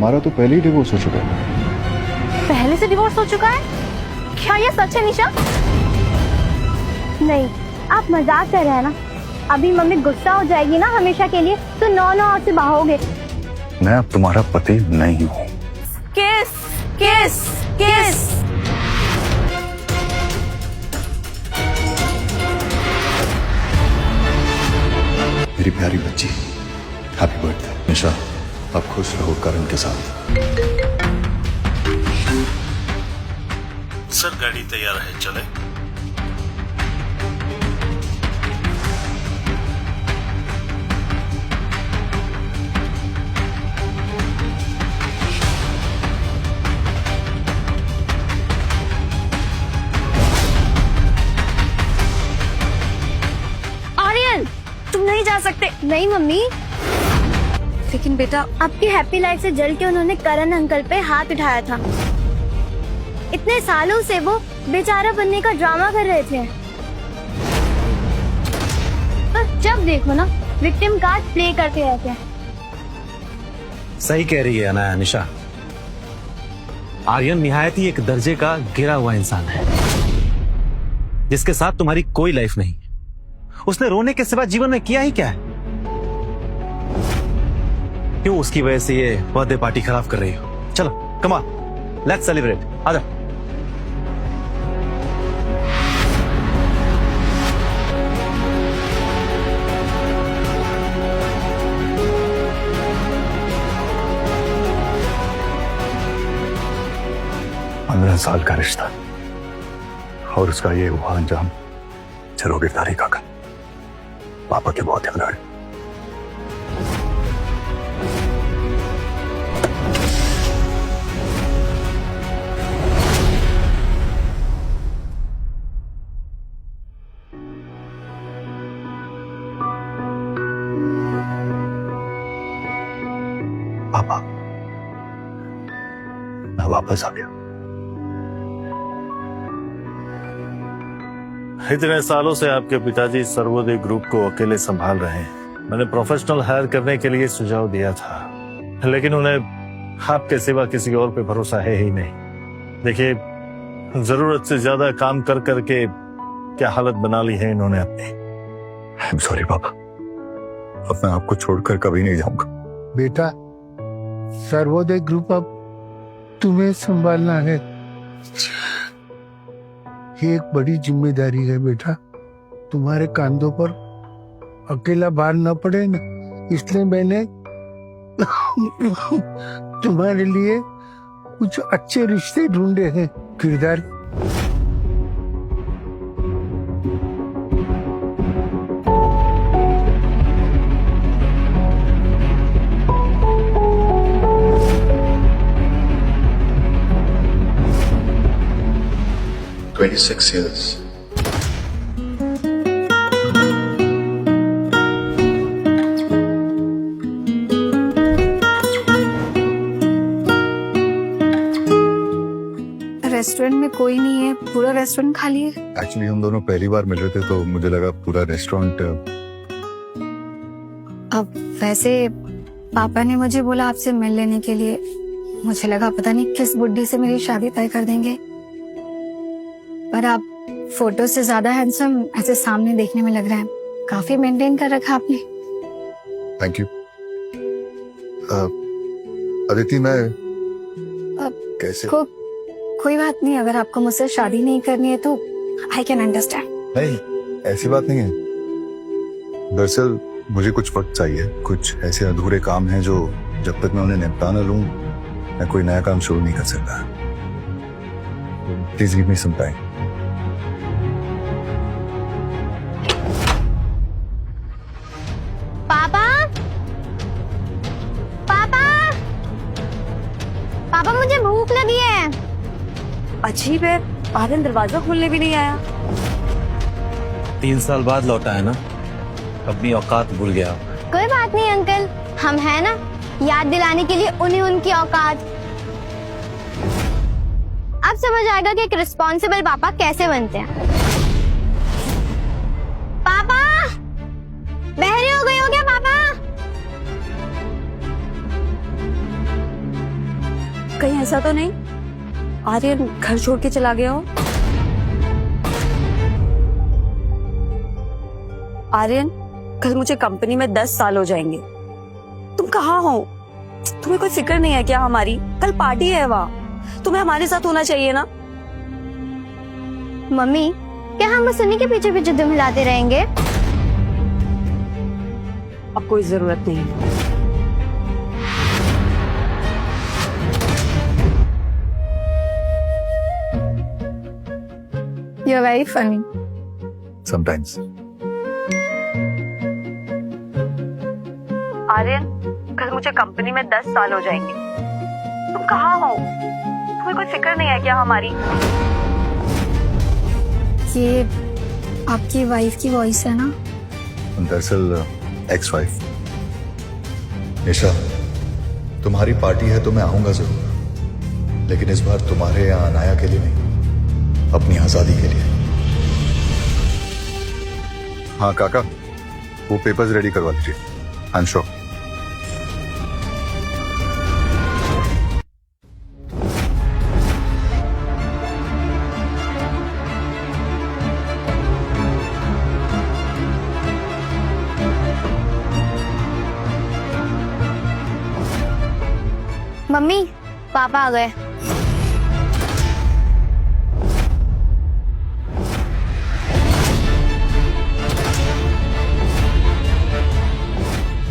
हमारा तो पहले ही डिवोर्स हो चुका है। पहले से डिवोर्स हो चुका है? क्या ये सच है निशा? नहीं, आप मजाक कर रहे हैं ना। अभी मम्मी गुस्सा हो जाएगी ना हमेशा के लिए, तो 9 और से बहाओगे। मैं अब तुम्हारा पति नहीं हूँ। किस किस किस मेरी प्यारी बच्ची, हैप्पी बर्थडे। निशा, अब खुश रहो करण के साथ। सर गाड़ी तैयार है, चले? आर्यन, तुम नहीं जा सकते। नहीं मम्मी, लेकिन बेटा, आपकी हैप्पी लाइफ से जल के उन्होंने करण अंकल पे हाथ उठाया था। इतने सालों से वो बेचारा बनने का ड्रामा कर रहे थे, पर जब देखो ना विक्टिम कार्ड प्ले करते रहते हैं। सही कह रही है अनाया निशा। आर्यन निहायत ही एक दर्जे का गिरा हुआ इंसान है, जिसके साथ तुम्हारी कोई लाइफ नहीं। उसने रोने के सिवा जीवन में किया ही क्या है? क्यों उसकी वजह से ये बर्थडे पार्टी खराब कर रही हो? चलो कम ऑन, लेट्स सेलिब्रेट। आजा। पंद्रह साल का रिश्ता और उसका ये हुआ अंजाम। चलो गिरफ्तारी का पापा के बहुत ध्यान रहे। पापा, मैं वापस आ गया। इतने सालों से आपके पिताजी सर्वोदय ग्रुप को अकेले संभाल रहे हैं। मैंने प्रोफेशनल हायर करने के लिए सुझाव दिया था, लेकिन उन्हें आपके सिवा किसी और पे भरोसा है ही नहीं। देखिए, जरूरत से ज्यादा काम कर करके क्या हालत बना ली है इन्होंने अपनी। आई एम सॉरी पापा, अब मैं आपको छोड़कर कभी नहीं जाऊंगा। बेटा, सर्वोदय ग्रुप अब तुम्हें संभालना है। ये एक बड़ी जिम्मेदारी है बेटा, तुम्हारे कंधों पर अकेला भार न पड़े ना, इसलिए मैंने तुम्हारे लिए कुछ अच्छे रिश्ते ढूंढे हैं। किरदार years. रेस्टोरेंट में कोई नहीं है, पूरा रेस्टोरेंट खाली है। एक्चुअली हम दोनों पहली बार मिल रहे थे तो मुझे लगा पूरा रेस्टोरेंट। अब वैसे पापा ने मुझे बोला आपसे मिल लेने के लिए। मुझे लगा पता नहीं किस बुड्ढी से मेरी शादी तय कर देंगे, पर आप फोटो से ज्यादा हैंडसम ऐसे सामने देखने में लग रहा है। काफी मेंटेन कर रखा आपने। Thank you. अदिति, मैं कैसे? कोई बात नहीं, अगर आपको मुझसे शादी नहीं करनी है तो आई कैन अंडरस्टैंड। नहीं, ऐसी बात नहीं है। दरअसल मुझे कुछ वक्त चाहिए। कुछ ऐसे अधूरे काम हैं जो जब तक मैं उन्हें निपटा न लूं, मैं कोई नया काम शुरू नहीं कर सकता। Please give me some time. पापा, पापा, पापा मुझे भूख लगी है। अजीब है, आर्यन दरवाजा खोलने भी नहीं आया। 3 साल बाद लौटा है ना, अपनी औकात भूल गया। कोई बात नहीं अंकल, हम हैं ना, याद दिलाने के लिए उन्हें उनकी औकात। अब समझ आएगा कि एक रिस्पॉन्सिबल पापा कैसे बनते हैं। पापा, बहरे हो गए हो क्या पापा? कहीं ऐसा तो नहीं आर्यन घर छोड़ के चला गया हो? आर्यन, कल मुझे कंपनी में 10 साल हो जाएंगे। तुम कहाँ हो? तुम्हें कोई फिक्र नहीं है क्या हमारी? कल पार्टी है वहाँ, तुम्हें हमारे साथ होना चाहिए ना। मम्मी, क्या हम बस उन्हीं के पीछे पीछे दुम हिलाते रहेंगे? अब कोई जरूरत नहीं है। You're very funny. Sometimes. Aryan, कल मुझे कंपनी में 10 साल हो जाएंगे। तुम कहाँ हो? तुम्हें कोई फिक्र नहीं है क्या हमारी? ये आपकी वाइफ की वॉइस है ना? दरअसल एक्स वाइफ। निशा, तुम्हारी पार्टी है तो मैं आऊंगा जरूर, लेकिन इस बार तुम्हारे यहाँ अनाया के लिए नहीं, अपनी आजादी के लिए। हाँ काका, वो पेपर्स रेडी करवा लीजिए। I am sure. मम्मी, पापा आ गए।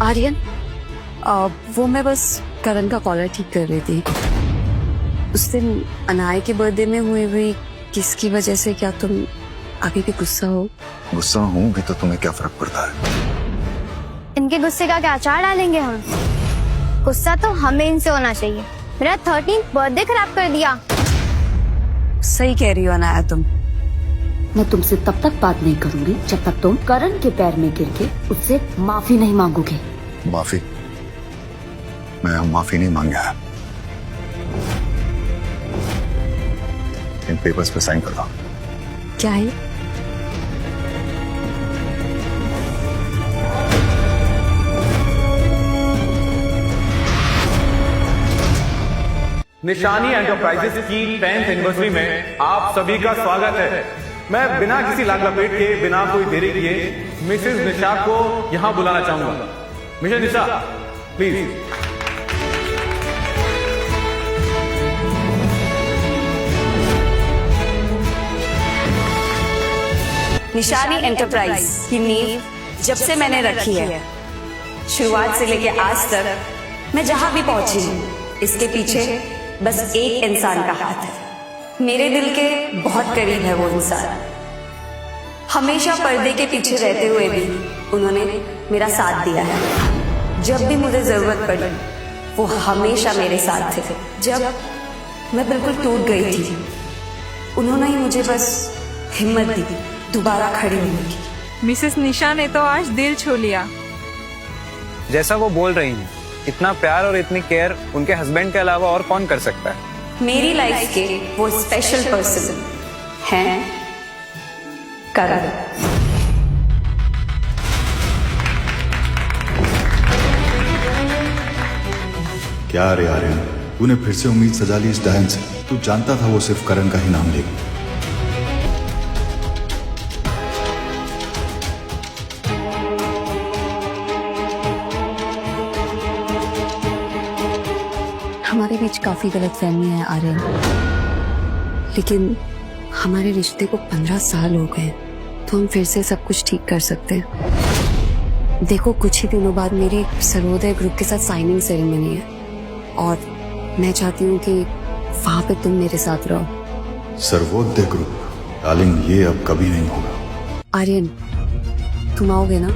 आर्यन, वो मैं बस करण का कॉलर ठीक कर रही थी। उस दिन अनाया के बर्थडे में हुई किसकी वजह से क्या तुम अभी भी गुस्सा हो? गुस्सा हूं भी तो तुम्हें क्या फर्क पड़ता है? इनके गुस्से का क्या अचार डालेंगे हम? गुस्सा तो हमें इनसे होना चाहिए। मेरा 13th बर्थडे खराब कर दिया। सही कह रही हो अनाया तुम। मैं तुमसे तब तक बात नहीं करूंगी जब तक तुम करण के पैर में गिर के उससे माफी नहीं मांगोगे। माफी? मैं माफी नहीं मांगा है। इन पेपर्स पे साइन कर दो। क्या है? निशानी एंटरप्राइजेस की 10th एनिवर्सरी में आप सभी का स्वागत है। मैं बिना किसी लाग लपेट के, बिना कोई देरी किए मिसेस निशा को यहां बुलाना चाहूंगा। Mrs Nisha, please. निशानी एंटरप्राइज की नींव जब से मैंने रखी है, शुरुआत से लेके आज तक मैं जहां भी पहुंची हूँ, इसके पीछे बस एक इंसान का हाथ है। मेरे दिल के बहुत करीब है वो इंसान। हमेशा पर्दे के पीछे रहते हुए भी उन्होंने मेरा साथ दिया है। जब भी मुझे जरूरत पड़ी वो हमेशा मेरे साथ थे। जब मैं बिल्कुल टूट गई थी, उन्होंने ही मुझे बस हिम्मत दी दोबारा खड़ी होने की। मिसेस निशा ने तो आज दिल छू लिया। जैसा वो बोल रही हैं, इतना प्यार और इतनी केयर उनके हस्बैंड के अलावा और कौन कर सकता है? मेरी लाइफ के वो स्पेशल पर्सन हैं करण। क्या रे आर्यन, तूने फिर से उम्मीद सजा ली इस डायन से। तू जानता था वो सिर्फ करण का ही नाम लेगी। हमारे बीच काफी गलतफहमी है आर्यन, लेकिन हमारे रिश्ते को 15 साल हो गए, तो हम फिर से सब कुछ ठीक कर सकते हैं। देखो, कुछ ही दिनों बाद मेरी सर्वोदय ग्रुप के साथ साइनिंग सेरेमनी है और मैं चाहती हूँ कि वहां पे तुम मेरे साथ रहो। सर्वोदय ग्रुप? डार्लिंग, ये अब कभी नहीं होगा। आर्यन, तुम आओगे ना?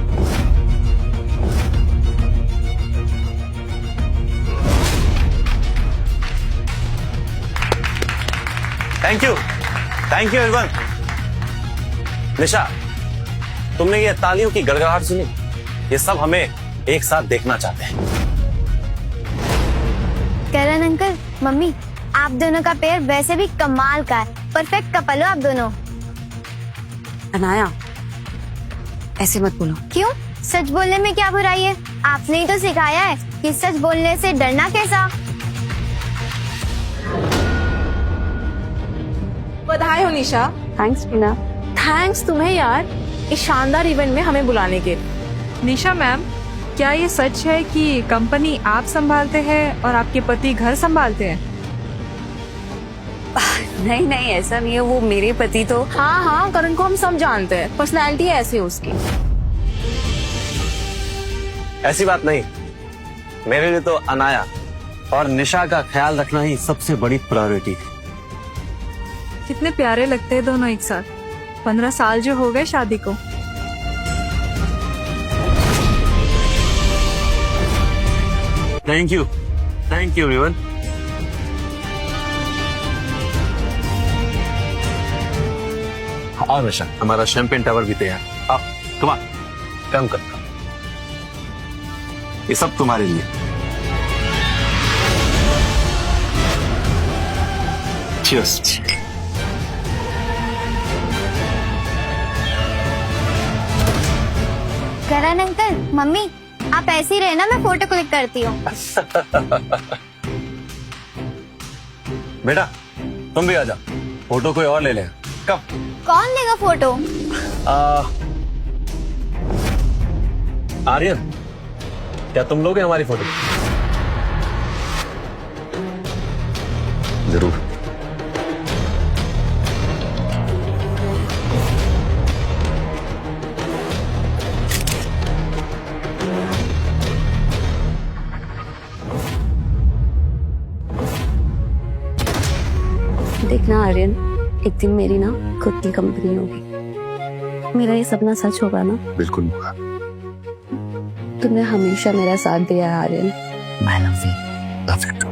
Thank you everyone. निशा, तुमने ये तालियों की गड़गड़ाहट सुनी? ये सब हमें एक साथ देखना चाहते हैं। करण अंकल, मम्मी, आप दोनों का पेयर वैसे भी कमाल का है। परफेक्ट कपल हो आप दोनों। अनाया, ऐसे मत बोलो। क्यों? सच बोलने में क्या बुराई है? आपने ही तो सिखाया है कि सच बोलने से डरना कैसा। आए हो निशा। थैंक्स बिना। थैंक्स तुम्हें यार, इस शानदार इवेंट में हमें बुलाने के। निशा मैम, क्या ये सच है कि कंपनी आप संभालते हैं और आपके पति घर संभालते हैं? नहीं नहीं, ऐसा नहीं है। वो मेरे पति तो हाँ हाँ, करण को हम सब जानते हैं, पर्सनैलिटी ऐसी है उसकी। ऐसी बात नहीं, मेरे लिए तो अनाया और निशा का ख्याल रखना ही सबसे बड़ी प्रायोरिटी है। कितने प्यारे लगते हैं दोनों एक साथ। 15 साल जो हो गए शादी को। Thank you everyone. और निशा, हमारा शैंपेन टावर भी तैयार। आप कम कर, ये सब तुम्हारे लिए। Cheers. करण अंकल, मम्मी आप ऐसे ही रहे ना, मैं फोटो क्लिक करती हूँ। बेटा तुम भी आ जाओ, फोटो कोई और ले लेगा। कब? कौन लेगा फोटो? आर्यन, क्या तुम लोगे हमारी फोटो? जरूर। देखना आर्यन, एक दिन मेरी ना खुद की कंपनी होगी। मेरा ये सपना सच होगा ना? बिल्कुल होगा। तुमने हमेशा मेरा साथ दिया है Aryan. I love you. Love you too.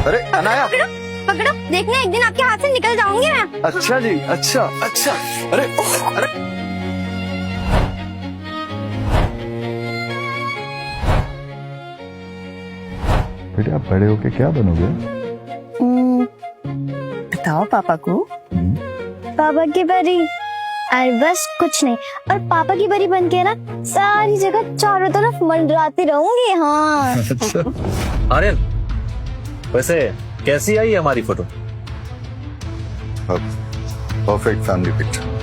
अरे अनाया, पकड़ो, देखना एक दिन आपके हाथ से निकल जाऊंगी मैं। अच्छा जी, अच्छा। अरे बेटे, आप बड़े होके क्या बनोगे? बताओ पापा को। पापा की परी। और बस कुछ नहीं, और पापा की परी बन के ना सारी जगह चारों तरफ मंडराती रहूंगी। हाँ। आर्यन, वैसे कैसी आई हमारी फोटो? Perfect family picture.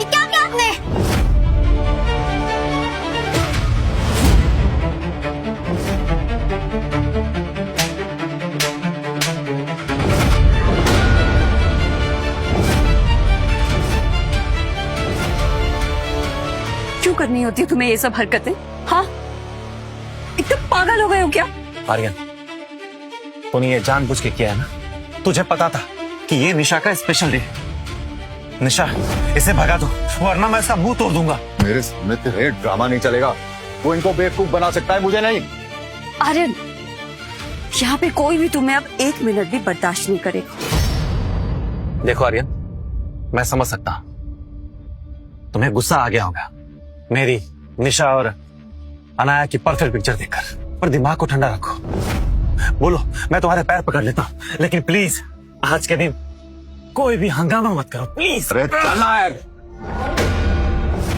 क्या क्या आपने? क्यों करनी होती है तुम्हें ये सब हरकतें? हाँ, एकदम पागल हो गए हो क्या? आर्यन, तूने ये जानबूझ के किया है ना? तुझे पता था कि ये निशा का स्पेशल डे है। निशा, इसे भगा दो वरना मैं इसका मुंह तोड़ दूंगा। मेरे सामने तेरे ड्रामा नहीं चलेगा। वो इनको बेवकूफ बना सकता है, मुझे नहीं। आर्यन, यहाँ पे कोई भी तुम्हें अब 1 मिनट भी बर्दाश्त नहीं करेगा। देखो आर्यन, मैं समझ सकता हूं तुम्हें गुस्सा आ गया होगा मेरी, निशा और अनाया की परफेक्ट पिक्चर देखकर, पर दिमाग को ठंडा रखो। बोलो, मैं तुम्हारे पैर पकड़ लेता हूं, लेकिन प्लीज आज के दिन कोई भी हंगामा मत करो, प्लीज। अरे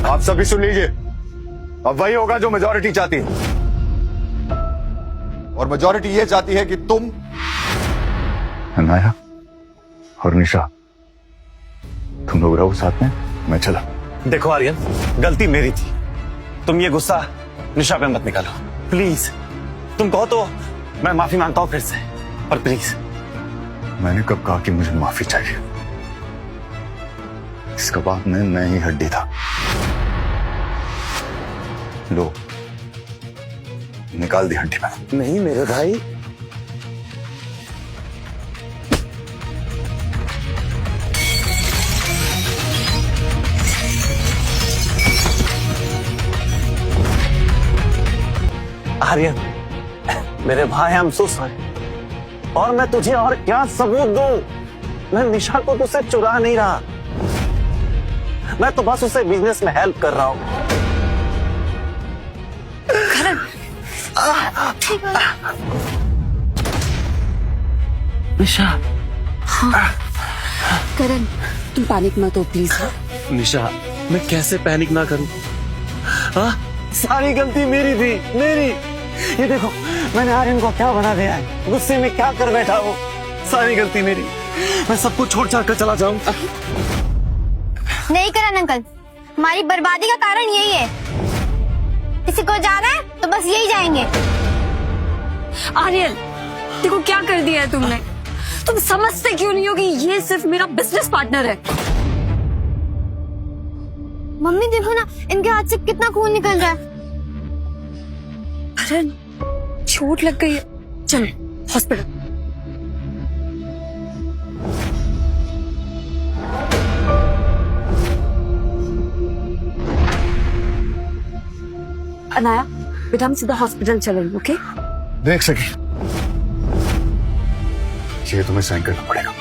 आप सभी सुन लीजिए, अब वही होगा जो मेजॉरिटी चाहती है, और मेजॉरिटी ये चाहती है कि तुम, अनाया और निशा, तुम लोग रहो साथ में, मैं चला। देखो आर्यन, गलती मेरी थी। तुम ये गुस्सा निशा पे मत निकालो, प्लीज। तुम कहो तो मैं माफी मांगता हूं फिर से, पर प्लीज। मैंने कब कहा कि मुझे माफी चाहिए? इस कबाब में मैं ही हड्डी था। लो, निकाल दी हड्डी में। नहीं मेरे भाई, आर्यन, मेरे भाई, हम सो सॉरी। और मैं तुझे और क्या सबूत दूं? मैं निशा को तुझसे चुरा नहीं रहा, मैं तो बस उसे बिजनेस में हेल्प कर रहा हूं। करण, निशा, करण तुम पैनिक मत हो प्लीज। निशा, मैं कैसे पैनिक ना करूं? हाँ, सारी गलती मेरी थी, मेरी। ये देखो मैंने आर्यन को क्या बना दिया है, गुस्से में क्या कर बैठा वो, सारी गलती मेरी। मैं सब कुछ छोड़ छाड़ कर चला जाऊंगा। नहीं करण अंकल, हमारी बर्बादी का कारण यही है। किसी को जाना है तो बस यही जाएंगे। आर्यन देखो क्या कर दिया है तुमने, तुम समझते क्यों नहीं हो कि ये सिर्फ मेरा बिजनेस पार्टनर है। मम्मी देखो ना, इनके हाथ से कितना खून निकल रहा है। करण चोट लग गई है, चलो हॉस्पिटल। अनाया बेटा हम सीधा हॉस्पिटल चलेंगे, ओके? देख सके ये तुम्हें साइन करना पड़ेगा।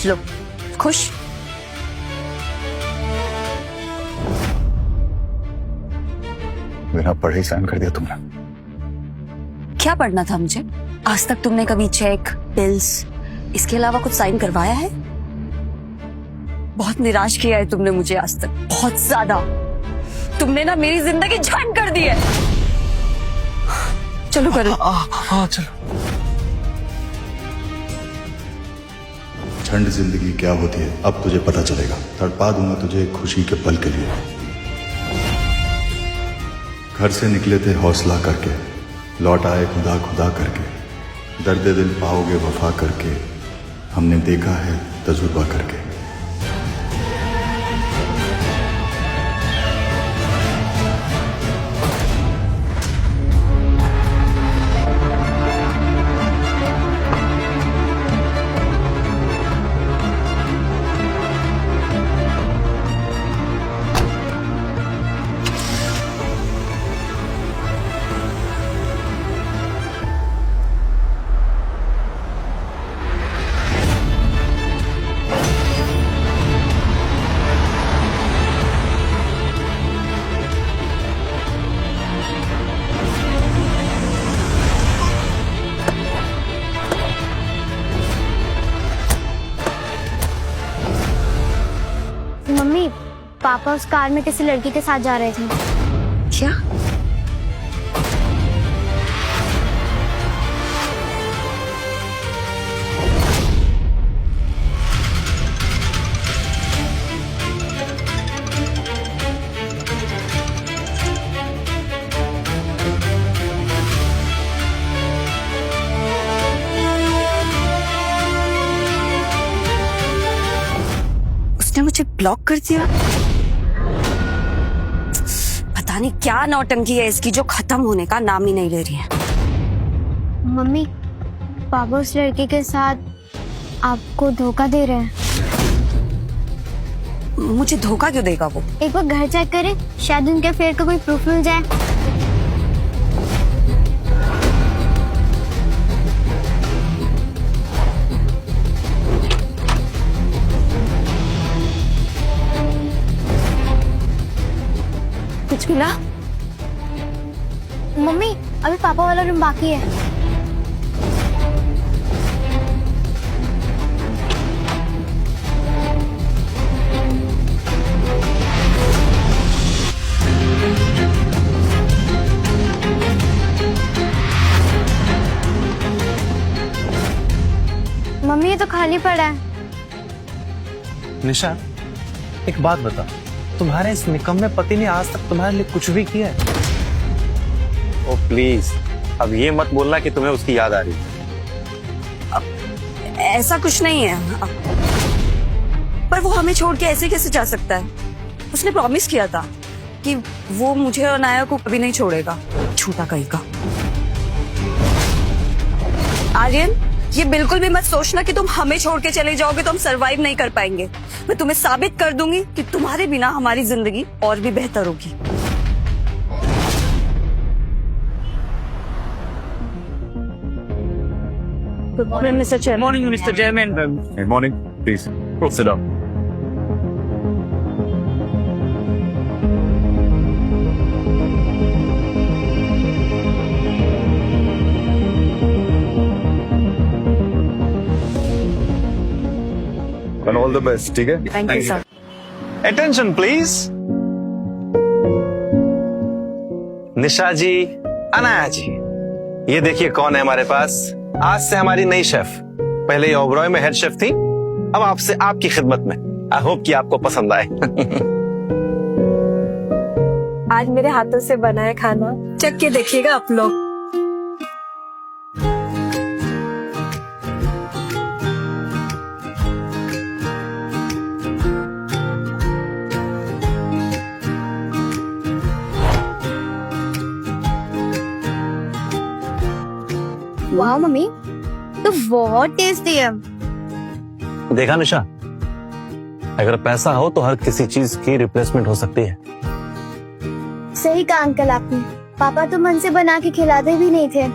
लो खुश? बिना पढ़े ही साइन कर दिया तुमने। क्या पढ़ना था मुझे? आज तक तुमने कभी चेक, बिल्स, इसके अलावा कुछ साइन करवाया है? बहुत निराश किया है तुमने मुझे आज तक, बहुत ज्यादा। तुमने ना मेरी जिंदगी झंड कर दी है। चलो करो। हाँ चलो। झंड जिंदगी क्या होती है अब तुझे पता चलेगा। तड़पा दूंगा तुझे खुशी के पल के लिए। घर से निकले थे हौसला करके, लौट आए खुदा खुदा करके। दर्द दिल पाओगे वफा करके, हमने देखा है तजुर्बा करके। मम्मी पापा उस कार में किसी लड़की के साथ जा रहे थे। क्या? उसने मुझे ब्लॉक कर दिया। पता नहीं क्या नौटंकी है इसकी जो खत्म होने का नाम ही नहीं ले रही है। मम्मी पापा उस लड़के के साथ आपको धोखा दे रहे हैं। मुझे धोखा क्यों देगा वो? एक बार घर चेक करें, शायद उनके अफेयर का कोई प्रूफ मिल जाए। कुछ मिला? मम्मी अभी पापा वाला रूम बाकी है। मम्मी ये तो खाली पड़ा है। निशा, एक बात बता, तुम्हारे इस निकम्मे पति ने आज तक तुम्हारे लिए कुछ भी किया है? ओ प्लीज, अब ये मत बोलना कि तुम्हें उसकी याद आ रही है। ऐसा कुछ नहीं है, पर वो हमें छोड़ के ऐसे कैसे जा सकता है? उसने प्रॉमिस किया था कि वो मुझे और नाया को कभी नहीं छोड़ेगा। झूठा कहीं का। आर्यन, ये बिल्कुल भी मत सोचना कि तुम हमें छोड़ के चले जाओगे तो हम सरवाइव नहीं कर पाएंगे। मैं तुम्हें साबित कर दूंगी कि तुम्हारे बिना हमारी जिंदगी और भी बेहतर होगी। Good morning, Mr. Chairman. Morning mister chairman. Good morning. Please, sit down. And all the best, ठीक है? Thank you, sir. Attention please. Nisha ji, Anaya ji, ये देखिए कौन है हमारे पास. आज से हमारी नई शेफ. पहले ये ओबरॉय में हेड शेफ थी, अब आपसे आपकी खिदमत में. आई होप कि आपको पसंद आए. आज मेरे हाथों से बनाया खाना चख के देखिएगा आप लोग. वाह मम्मी, तो बहुत टेस्टी है. देखा निशा, अगर पैसा हो तो हर किसी चीज की रिप्लेसमेंट हो सकती है. सही कहा अंकल आपने. पापा तो मन से बना के खिलाते भी नहीं थे.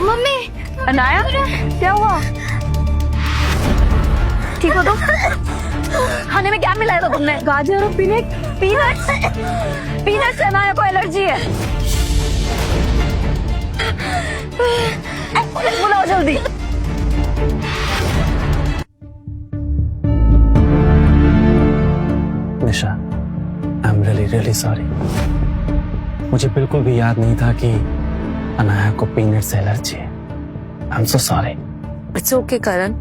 मम्मी. अनाया, क्या हुआ? ठीक हो तो? खाने में क्या मिलाया था तुमने? गाजर और पीनट्स. पीनट्स से अनाया को एलर्जी है. पुलिस बुलाओ जल्दी. निशा, आई एम रियली सॉरी. मुझे बिल्कुल भी याद नहीं था कि अनाया को पीनट से एलर्जी है. I am so sorry. It's okay Karan,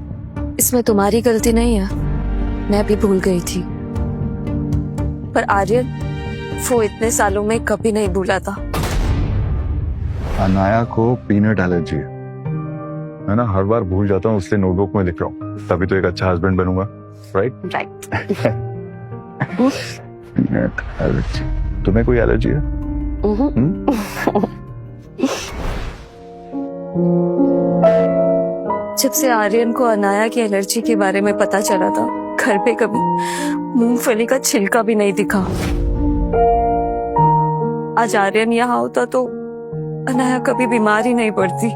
इसमें तुम्हारी गलती नहीं है. मैं भी भूल गई थी. पर आर्यन, वो इतने सालों में कभी नहीं भूला था. अनाया को पीनट एलर्जी है. मैं ना हर बार भूल जाता हूँ, इसलिए नोटबुक में लिख रहा हूँ. तभी तो एक अच्छा हस्बैंड बनूंगा. राइट. Peanut allergy. तुम्हें कोई एलर्जी है? जब से आर्यन को अनाया की एलर्जी के बारे में पता चला था, घर पे कभी मूंगफली का छिलका भी नहीं दिखा. आज आर्यन यहाँ होता तो अनाया कभी बीमार ही नहीं पड़ती.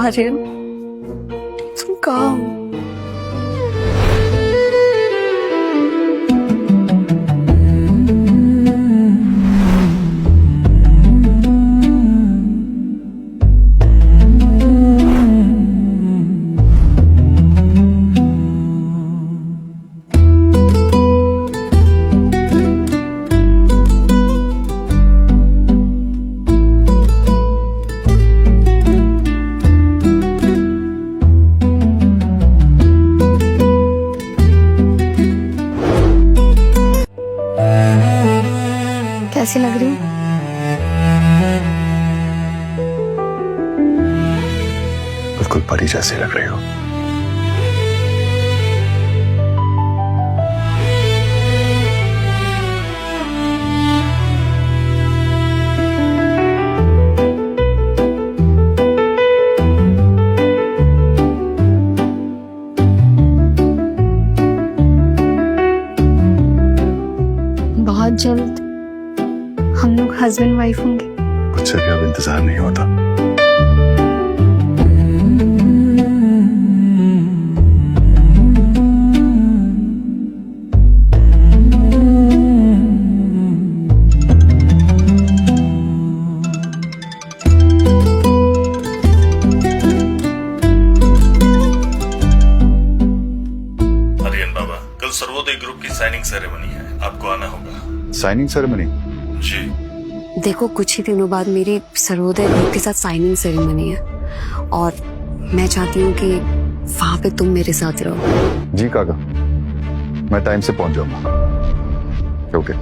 आर्यन, तुम कहाँ हो? कैसी लग रही हूँ? बिल्कुल परी जैसी लग रही हो. बहुत जल्द हम लोग हस्बैंड वाइफ होंगे. मुझसे भी अब इंतजार नहीं होता. आर्यन बाबा, कल सर्वोदय ग्रुप की साइनिंग सेरेमनी है, आपको आना होगा. Signing ceremony? जी. देखो, कुछ ही दिनों बाद मेरी सर्वोदय ग्रुप के साथ साइनिंग सेरेमनी है और मैं चाहती हूँ कि वहां पे तुम मेरे साथ रहो. जी काका, मैं टाइम से पहुंच जाऊंगा. ओके.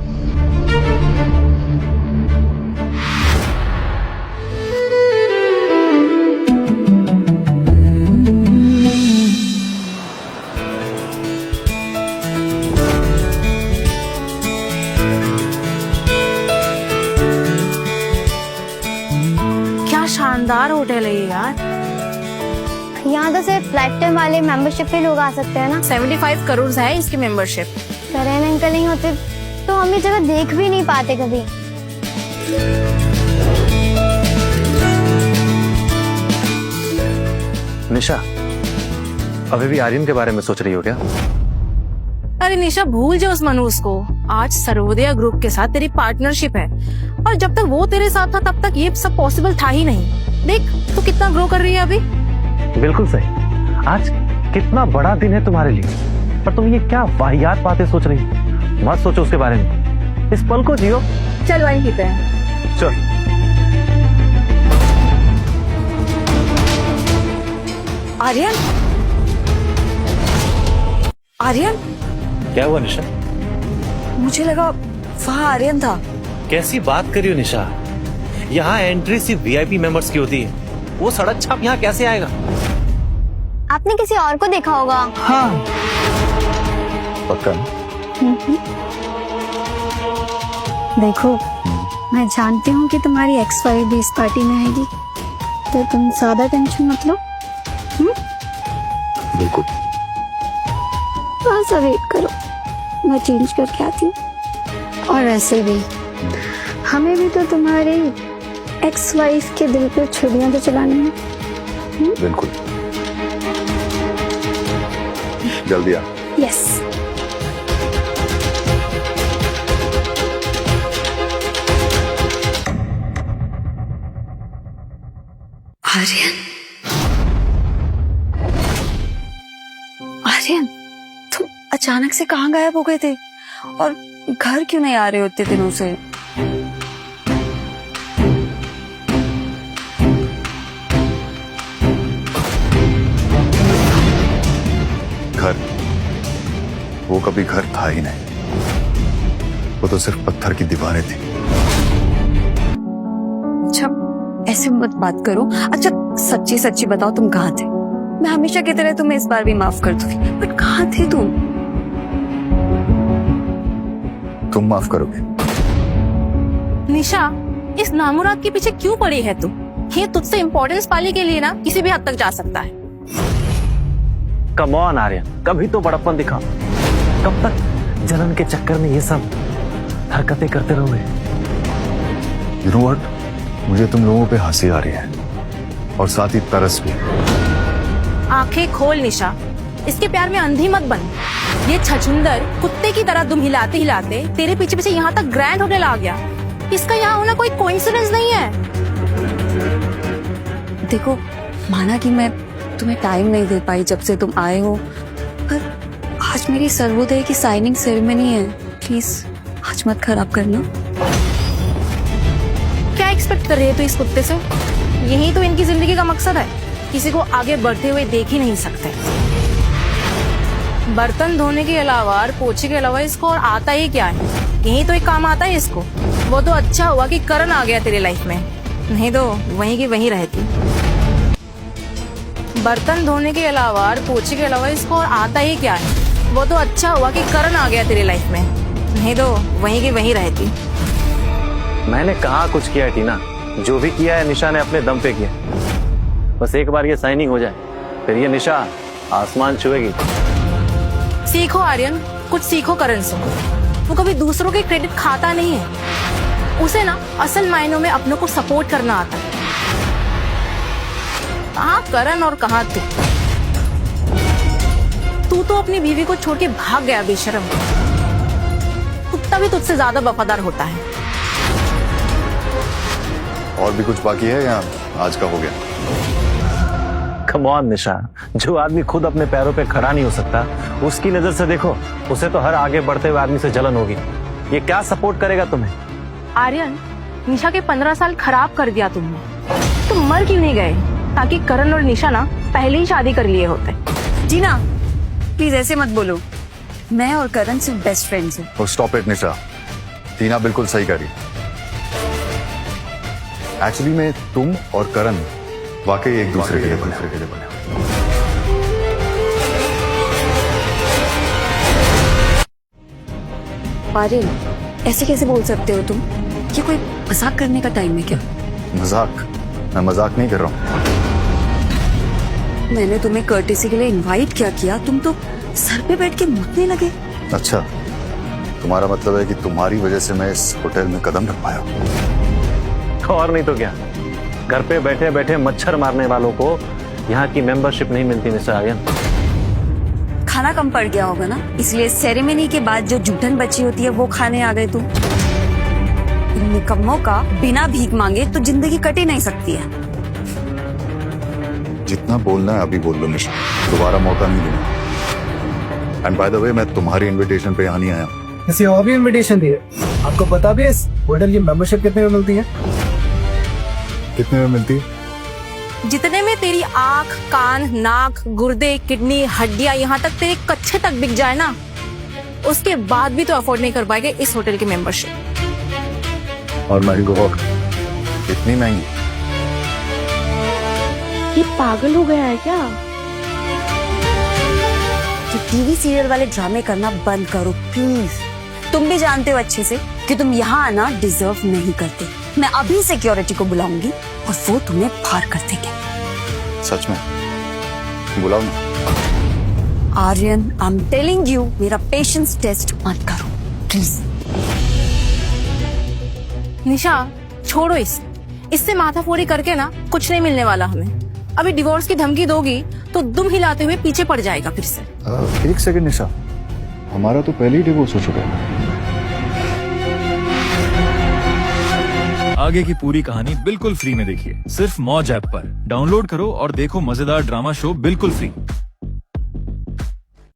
शानदार होटल है ये यार। यहाँ तो सिर्फ लाइफ टाइम वाले मेंबरशिप पे लोग आ सकते हैं ना। 75 करोड़ है इसकी मेंबरशिप। करण अंकल नहीं होते तो हम ये जगह देख भी नहीं पाते कभी। निशा, अभी भी आर्यन के बारे में सोच रही हो क्या? अरे निशा, भूल जाओ उस मनुष्य को। आज सर्वोदय ग्रुप के साथ तेरी पार्टनरशिप है, और जब तक वो तेरे साथ था तब तक ये सब पॉसिबल था ही नहीं। देख तू कितना ग्रो कर रही है अभी। बिल्कुल सही। आज कितना बड़ा दिन है तुम्हारे लिए, पर तुम ये क्या वाहियात बातें सोच रही हो? मत सोचो उसके बारे में, इस पल को जियो। चल वाइन पीते हैं। चल। आर्यन, आर्यन, क्या हुआ निशा? मुझे लगा वहाँ आर्यन था। कैसी बात कर रही हो निशा? यहाँ एंट्री सिर्फ वीआईपी मेंबर्स की होती है। वो सड़क छाप यहाँ कैसे आएगा? आपने किसी और को देखा होगा। हाँ। पक्का? देखो, मैं जानती हूँ कि तुम्हारी एक्स वाइफ भी इस पार्टी में आएगी, तो तुम ज्यादा टेंशन मत लो। बिल्कुल। थोड़ा सा वेट करो, मैं चेंज करके आती हूँ। और ऐसे भी हमें भी तो तुम्हारी एक्स वाइफ के दिल पे छुरियां तो चलानी है। बिल्कुल, जल्दी आ। यस। आर्यन, आर्यन, तुम अचानक से कहाँ गायब हो गए थे? और घर क्यों नहीं आ रहे होते दिनों से? घर, वो कभी घर था ही नहीं, वो तो सिर्फ पत्थर की दीवारें थी। अच्छा, ऐसे मत बात करो। अच्छा सच्ची सच्ची बताओ, तुम कहाँ थे? मैं हमेशा की तरह तुम्हें इस बार भी माफ कर दूंगी, बट कहाँ थे तुम? तुम माफ करोगे? निशा, इस नामुराद के पीछे क्यों पड़ी है तू? ये तुझसे इम्पोर्टेंस पाने के लिए ना किसी भी हद तक जा सकता है। कम ऑन आर्यन, कभी तो बड़प्पन दिखाओ। कब तक जलन के चक्कर में ये सब हरकतें करते रहोगे? You know what? मुझे तुम लोगों पे हंसी आ रही है, और साथ ही तरस भी। आंखें खोल निशा, इसके प्यार में अंधी मत बन। ये छछुंदर कुत्ते की तरह दुम हिलाते हिलाते तेरे पीछे पीछे यहाँ तक ग्रैंड होटल आ गया। इसका यहाँ होना कोई कोइंसिडेंस नहीं है। देखो, माना कि मैं तुम्हें टाइम नहीं दे पाई जब से तुम आए हो, पर आज मेरी सर्वोदय की साइनिंग सेरेमनी है। प्लीज आज मत खराब करना। क्या एक्सपेक्ट कर रही है तू इस कुत्ते से? यही तो इनकी जिंदगी का मकसद है, किसी को आगे बढ़ते हुए देख ही नहीं सकते। बर्तन धोने के अलावा और पोछे के अलावा इसको और आता ही क्या है? यही तो एक काम आता है इसको। वो तो अच्छा हुआ कि करण आ गया तेरी लाइफ में, नहीं तो वहीं की वहीं रहती। बर्तन धोने के अलावा और पोछे के अलावा इसको और आता ही क्या है? वो तो अच्छा हुआ कि करण आ गया तेरी लाइफ में, नहीं तो वहीं की वहीं रहती। मैंने कहाँ कुछ किया है टीना? जो भी किया है निशा ने अपने दम पे किया। बस एक बार ये साइनिंग हो जाए, फिर ये निशा आसमान छुएगी। सीखो आर्यन, कुछ सीखो करण से। वो कभी दूसरों के क्रेडिट खाता नहीं है। उसे ना असल मायनों में अपनों को सपोर्ट करना आता है। कहाँ करण और कहाँ तू? तू तो अपनी बीवी को छोड़ के भाग गया बेशरम। कुत्ता भी तुझसे ज्यादा वफादार होता है। और भी कुछ बाकी है या आज का हो गया? कम ऑन निशा, जो आदमी खुद अपने पैरों पे खड़ा नहीं हो सकता, उसकी नजर से देखो, उसे तो हर आगे बढ़ते हुए आदमी से जलन होगी। ये क्या सपोर्ट करेगा तुम्हें? आर्यन, निशा के 15 साल खराब कर दिया तुमने। तुम मर क्यों नहीं गए? ताकि करण और निशा ना पहले ही शादी कर लिए होते। जीना, प्लीज ऐसे मत बोलो। मैं और करण सिर्फ बेस्ट फ्रेंड्स हैं। और स्टॉप इट निशा, टीना बिल्कुल सही कह रही। एक्चुअली में तुम और करण वाकई एक दूसरे के लिए बने। आर्यन, ऐसे कैसे बोल सकते हो तुम? ये कोई मजाक करने का टाइम है क्या? मजाक? मैं मजाक नहीं कर रहा हूँ। मैंने तुम्हें कर्टेसी के लिए इनवाइट किया, तुम तो सर पे बैठ के मुतने लगे। अच्छा, तुम्हारा मतलब है कि तुम्हारी वजह से मैं इस होटल में कदम रख पाया। और नहीं तो क्या, घर पे बैठे बैठे मच्छर मारने वालों को यहाँ की मेंबरशिप नहीं मिलती मिस्टर आर्यन। खाना कम पड़ गया होगा ना, इसलिए सेरेमनी के बाद जो जूठन बची होती है वो खाने आ गए तुम। इन निकम्मों का बिना भीख मांगे तो जिंदगी कट ही नहीं सकती है। जितना बोलना है अभी बोल लो निशा, दोबारा मौका नहीं देना। एंड बाय द वे, मैं तुम्हारी इनविटेशन पे यहाँ नहीं आया। किसी और भी इनविटेशन दी है? आपको पता भी है इस होटल की मेंबरशिप कितने में मिलती है? कितने में मिलती है? जितने में तेरी आंख, कान, नाक, गुर्दे, किडनी, हड्डियां, यहाँ तक तेरे कच्चे तक बिक जाए ना, उसके बाद भी तो अफोर्ड नहीं कर पाएगा इस होटल की मेंबरशिप। और महंगी हो, इतनी महंगी? ये पागल हो गया है क्या? ये टीवी सीरियल वाले ड्रामे करना बंद करो प्लीज। तुम भी जानते हो अच्छे से कि तुम यहाँ आना डिजर्व नहीं करते। मैं अभी सिक्योरिटी को बुलाऊंगी और वो तुम्हें बाहर कर देंगे। सच में? बुलाओ ना। Aryan, I am telling you, मेरा पेशेंस टेस्ट मत करो प्लीज। निशा, छोड़ो इससे माथाफोड़ी करके ना कुछ नहीं मिलने वाला हमें। अभी डिवोर्स की धमकी दोगी तो दुम हिलाते हुए पीछे पड़ जाएगा फिर से। एक सेकंड निशा, हमारा तो पहले ही डिवोर्स हो चुका है। आगे की पूरी कहानी बिल्कुल फ्री में देखिए, सिर्फ मौज ऐप पर। डाउनलोड करो और देखो मजेदार ड्रामा शो बिल्कुल फ्री।